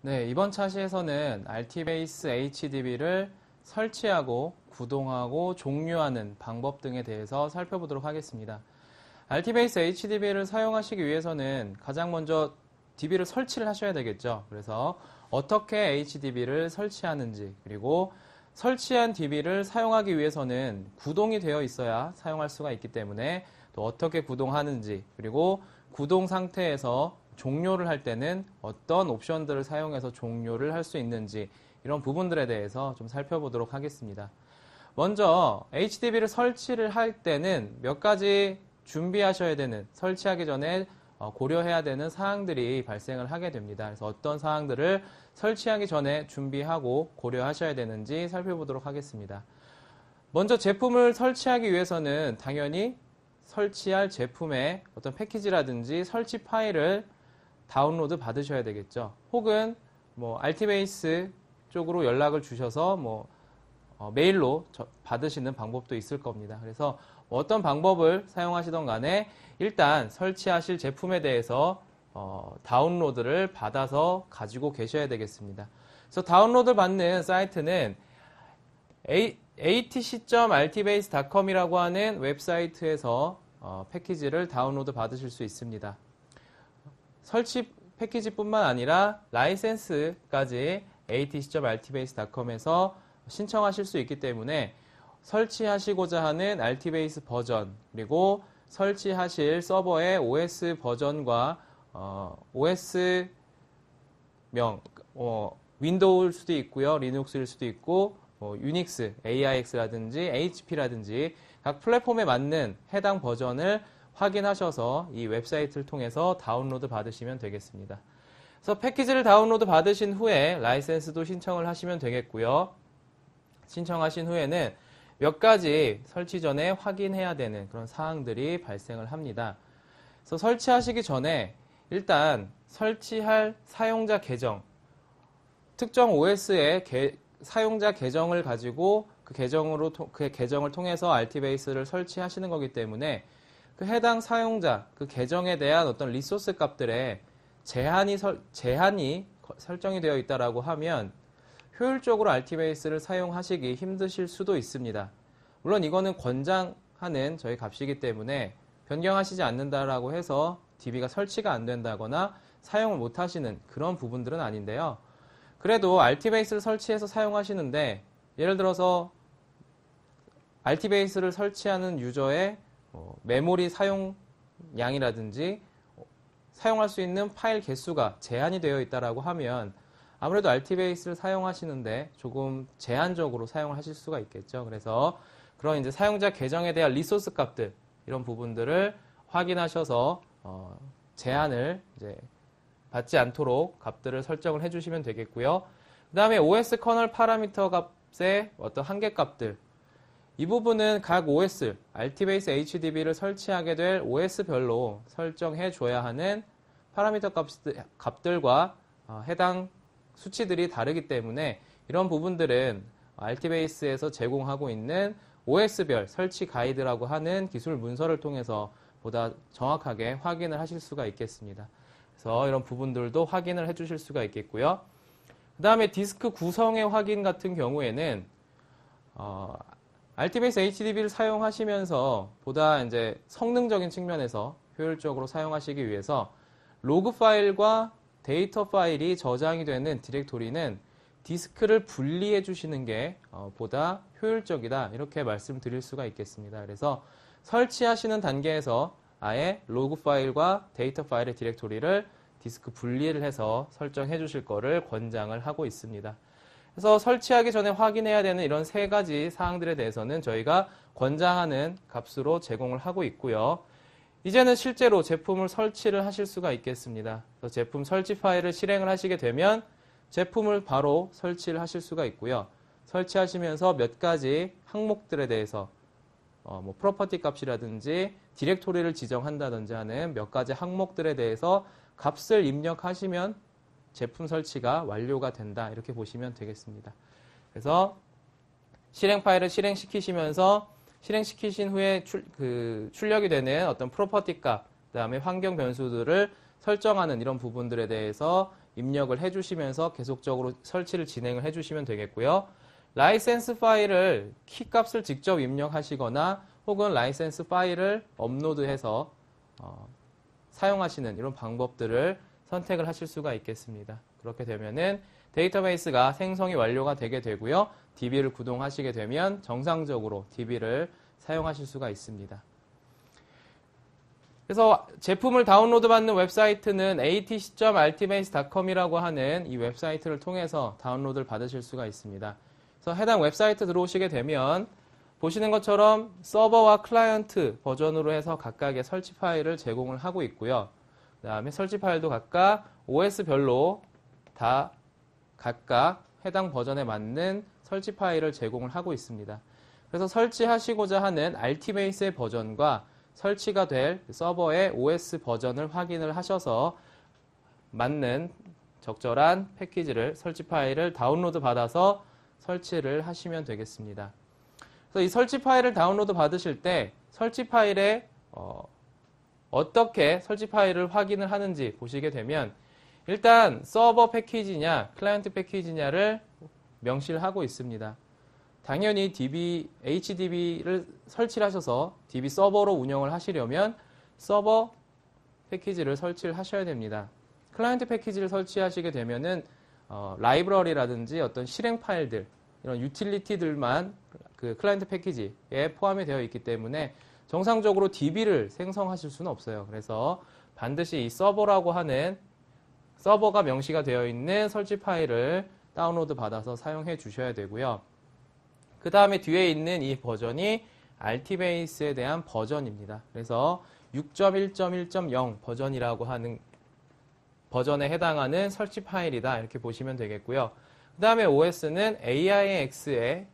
네, 이번 차시에서는 RTbase HDB를 설치하고 구동하고 종료하는 방법 등에 대해서 살펴보도록 하겠습니다. RTbase HDB를 사용하시기 위해서는 가장 먼저 DB를 설치를 하셔야 되겠죠. 그래서 어떻게 HDB를 설치하는지, 그리고 설치한 DB를 사용하기 위해서는 구동이 되어 있어야 사용할 수가 있기 때문에 또 어떻게 구동하는지, 그리고 구동 상태에서 종료를 할 때는 어떤 옵션들을 사용해서 종료를 할 수 있는지, 이런 부분들에 대해서 좀 살펴보도록 하겠습니다. 먼저 HDB를 설치를 할 때는 몇 가지 준비하셔야 되는, 설치하기 전에 고려해야 되는 사항들이 발생을 하게 됩니다. 그래서 어떤 사항들을 설치하기 전에 준비하고 고려하셔야 되는지 살펴보도록 하겠습니다. 먼저 제품을 설치하기 위해서는 당연히 설치할 제품의 어떤 패키지라든지 설치 파일을 다운로드 받으셔야 되겠죠. 혹은 RTbase 쪽으로 연락을 주셔서 메일로 받으시는 방법도 있을 겁니다. 그래서 어떤 방법을 사용하시던 간에 일단 설치하실 제품에 대해서 다운로드를 받아서 가지고 계셔야 되겠습니다. 그래서 다운로드 받는 사이트는 atc.rtbase.com이라고 하는 웹사이트에서 패키지를 다운로드 받으실 수 있습니다. 설치 패키지뿐만 아니라 라이센스까지 atc.rtbase.com에서 신청하실 수 있기 때문에 설치하시고자 하는 RTbase 버전, 그리고 설치하실 서버의 OS 버전과 OS 명, 윈도우일 수도 있고요, 리눅스일 수도 있고, 유닉스, AIX라든지 HP라든지 각 플랫폼에 맞는 해당 버전을 확인하셔서 이 웹사이트를 통해서 다운로드 받으시면 되겠습니다. 그래서 패키지를 다운로드 받으신 후에 라이센스도 신청을 하시면 되겠고요. 신청하신 후에는 몇 가지 설치 전에 확인해야 되는 그런 사항들이 발생을 합니다. 그래서 설치하시기 전에 일단 설치할 사용자 계정, 특정 OS의 사용자 계정을 가지고 그 계정을 통해서 RTbase를 설치하시는 거기 때문에 그 해당 사용자, 그 계정에 대한 어떤 리소스 값들에 제한이 설정이 되어 있다라고 하면 효율적으로 RTbase를 사용하시기 힘드실 수도 있습니다. 물론 이거는 권장하는 저희 값이기 때문에 변경하시지 않는다라고 해서 DB가 설치가 안 된다거나 사용을 못 하시는 그런 부분들은 아닌데요. 그래도 RTbase를 설치해서 사용하시는데 예를 들어서 RTbase를 설치하는 유저의 메모리 사용량이라든지 사용할 수 있는 파일 개수가 제한이 되어 있다라고 하면 아무래도 RTbase를 사용하시는데 조금 제한적으로 사용을 하실 수가 있겠죠. 그래서 그런 이제 사용자 계정에 대한 리소스 값들, 이런 부분들을 확인하셔서 제한을 이제 받지 않도록 값들을 설정을 해주시면 되겠고요. 그 다음에 OS 커널 파라미터 값의 어떤 한계 값들, 이 부분은 각 OS, RTbase HDB를 설치하게 될 OS별로 설정해 줘야 하는 파라미터 값들과 해당 수치들이 다르기 때문에 이런 부분들은 RTbase에서 제공하고 있는 OS별 설치 가이드라고 하는 기술 문서를 통해서 보다 정확하게 확인을 하실 수가 있겠습니다. 그래서 이런 부분들도 확인을 해 주실 수가 있겠고요. 그 다음에 디스크 구성의 확인 같은 경우에는 RTbase HDB를 사용하시면서 보다 이제 성능적인 측면에서 효율적으로 사용하시기 위해서 로그 파일과 데이터 파일이 저장이 되는 디렉토리는 디스크를 분리해 주시는 게 보다 효율적이다, 이렇게 말씀드릴 수가 있겠습니다. 그래서 설치하시는 단계에서 아예 로그 파일과 데이터 파일의 디렉토리를 디스크 분리를 해서 설정해 주실 거를 권장을 하고 있습니다. 그래서 설치하기 전에 확인해야 되는 이런 세 가지 사항들에 대해서는 저희가 권장하는 값으로 제공을 하고 있고요. 이제는 실제로 제품을 설치를 하실 수가 있겠습니다. 그래서 제품 설치 파일을 실행을 하시게 되면 제품을 바로 설치를 하실 수가 있고요. 설치하시면서 몇 가지 항목들에 대해서 프로퍼티 값이라든지 디렉토리를 지정한다든지 하는 몇 가지 항목들에 대해서 값을 입력하시면 제품 설치가 완료가 된다, 이렇게 보시면 되겠습니다. 그래서 실행 파일을 실행시키시면서 실행시키신 후에 출력이 되는 어떤 프로퍼티 값, 그 다음에 환경 변수들을 설정하는 이런 부분들에 대해서 입력을 해주시면서 계속적으로 설치를 진행을 해주시면 되겠고요. 라이센스 파일을 키값을 직접 입력하시거나 혹은 라이센스 파일을 업로드해서 사용하시는 이런 방법들을 선택을 하실 수가 있겠습니다. 그렇게 되면은 데이터베이스가 생성이 완료가 되게 되고요. DB를 구동하시게 되면 정상적으로 DB를 사용하실 수가 있습니다. 그래서 제품을 다운로드 받는 웹사이트는 atc.altbase.com이라고 하는 이 웹사이트를 통해서 다운로드를 받으실 수가 있습니다. 그래서 해당 웹사이트 들어오시게 되면 보시는 것처럼 서버와 클라이언트 버전으로 해서 각각의 설치 파일을 제공을 하고 있고요. 그 다음에 설치 파일도 각각 OS별로 다 각각 해당 버전에 맞는 설치 파일을 제공을 하고 있습니다. 그래서 설치하시고자 하는 RTbase의 버전과 설치가 될 서버의 OS 버전을 확인을 하셔서 맞는 적절한 패키지를, 설치 파일을 다운로드 받아서 설치를 하시면 되겠습니다. 그래서 이 설치 파일을 다운로드 받으실 때 설치 파일에 어떻게 설치 파일을 확인을 하는지 보시게 되면 일단 서버 패키지냐 클라이언트 패키지냐를 명시를 하고 있습니다. 당연히 HDB를 설치를 하셔서 DB 서버로 운영을 하시려면 서버 패키지를 설치를 하셔야 됩니다. 클라이언트 패키지를 설치하시게 되면은 라이브러리라든지 어떤 실행 파일들, 이런 유틸리티들만 그 클라이언트 패키지에 포함이 되어 있기 때문에 정상적으로 DB를 생성하실 수는 없어요. 그래서 반드시 이 서버라고 하는 서버가 명시가 되어 있는 설치 파일을 다운로드 받아서 사용해 주셔야 되고요. 그 다음에 뒤에 있는 이 버전이 RTbase에 대한 버전입니다. 그래서 6.1.1.0 버전이라고 하는 버전에 해당하는 설치 파일이다 이렇게 보시면 되겠고요. 그 다음에 OS는 AIX에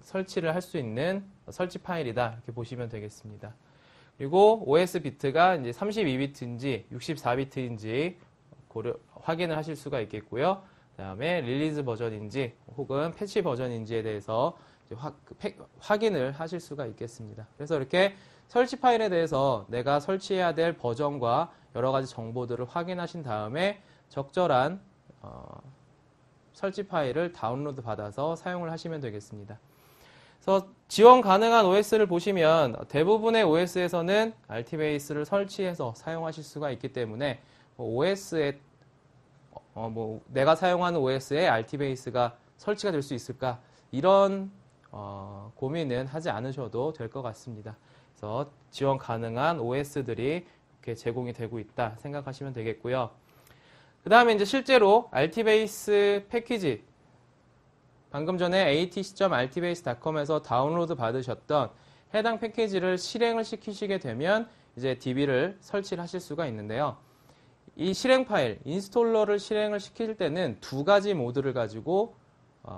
설치를 할 수 있는 설치 파일이다 이렇게 보시면 되겠습니다. 그리고 OS 비트가 이제 32비트인지 64비트인지 확인을 하실 수가 있겠고요. 그 다음에 릴리즈 버전인지 혹은 패치 버전인지에 대해서 확인을 하실 수가 있겠습니다. 그래서 이렇게 설치 파일에 대해서 내가 설치해야 될 버전과 여러 가지 정보들을 확인하신 다음에 적절한 설치 파일을 다운로드 받아서 사용을 하시면 되겠습니다. 그래서 지원 가능한 OS를 보시면 대부분의 OS에서는 RTbase를 설치해서 사용하실 수가 있기 때문에 OS에 내가 사용하는 OS에 RTbase가 설치가 될 수 있을까 이런 고민은 하지 않으셔도 될 것 같습니다. 그래서 지원 가능한 OS들이 이렇게 제공이 되고 있다 생각하시면 되겠고요. 그 다음에 이제 실제로 RTbase 패키지 방금 전에 atc.altbase.com에서 다운로드 받으셨던 해당 패키지를 실행을 시키시게 되면 이제 DB를 설치를 하실 수가 있는데요. 이 실행 파일, 인스톨러를 실행을 시킬 때는 두 가지 모드를 가지고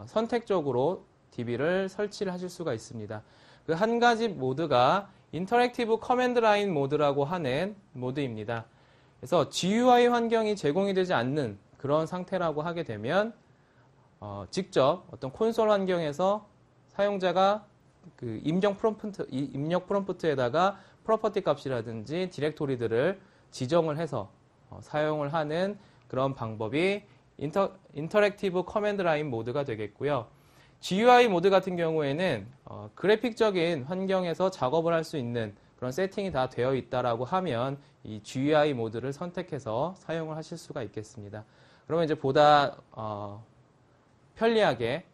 선택적으로 DB를 설치를 하실 수가 있습니다. 그 한 가지 모드가 인터랙티브 커맨드 라인 모드라고 하는 모드입니다. 그래서 GUI 환경이 제공이 되지 않는 그런 상태라고 하게 되면 직접 어떤 콘솔 환경에서 사용자가 그 입력 프롬프트에다가 프로퍼티 값이라든지 디렉토리들을 지정을 해서 사용을 하는 그런 방법이 인터랙티브 커맨드 라인 모드가 되겠고요. GUI 모드 같은 경우에는 그래픽적인 환경에서 작업을 할 수 있는 그런 세팅이 다 되어 있다라고 하면 이 GUI 모드를 선택해서 사용을 하실 수가 있겠습니다. 그러면 이제 보다 편리하게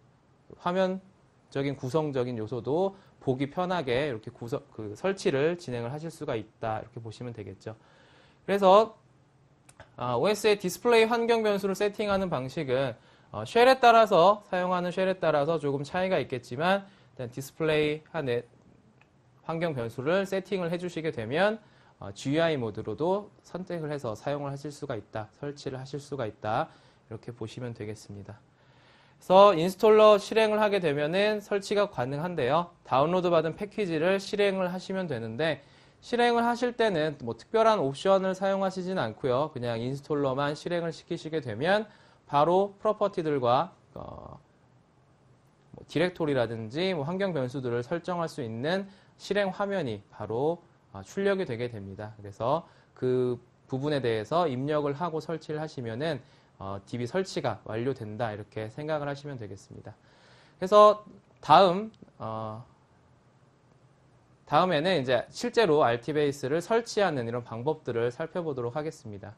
화면적인 구성적인 요소도 보기 편하게 이렇게 설치를 진행을 하실 수가 있다 이렇게 보시면 되겠죠. 그래서 OS의 디스플레이 환경 변수를 세팅하는 방식은 쉘에 따라서 사용하는 쉘에 따라서 조금 차이가 있겠지만 일단 디스플레이 하는 환경 변수를 세팅을 해주시게 되면 GUI 모드로도 선택을 해서 사용을 하실 수가 있다, 설치를 하실 수가 있다 이렇게 보시면 되겠습니다. 그래서 인스톨러 실행을 하게 되면은 설치가 가능한데요. 다운로드 받은 패키지를 실행을 하시면 되는데 실행을 하실 때는 뭐 특별한 옵션을 사용하시진 않고요. 그냥 인스톨러만 실행을 시키시게 되면 바로 프로퍼티들과 디렉토리라든지 환경 변수들을 설정할 수 있는 실행 화면이 바로 출력이 되게 됩니다. 그래서 그 부분에 대해서 입력을 하고 설치를 하시면은 DB 설치가 완료된다 이렇게 생각을 하시면 되겠습니다. 그래서 다음에는 이제 실제로 RT베이스를 설치하는 이런 방법들을 살펴보도록 하겠습니다.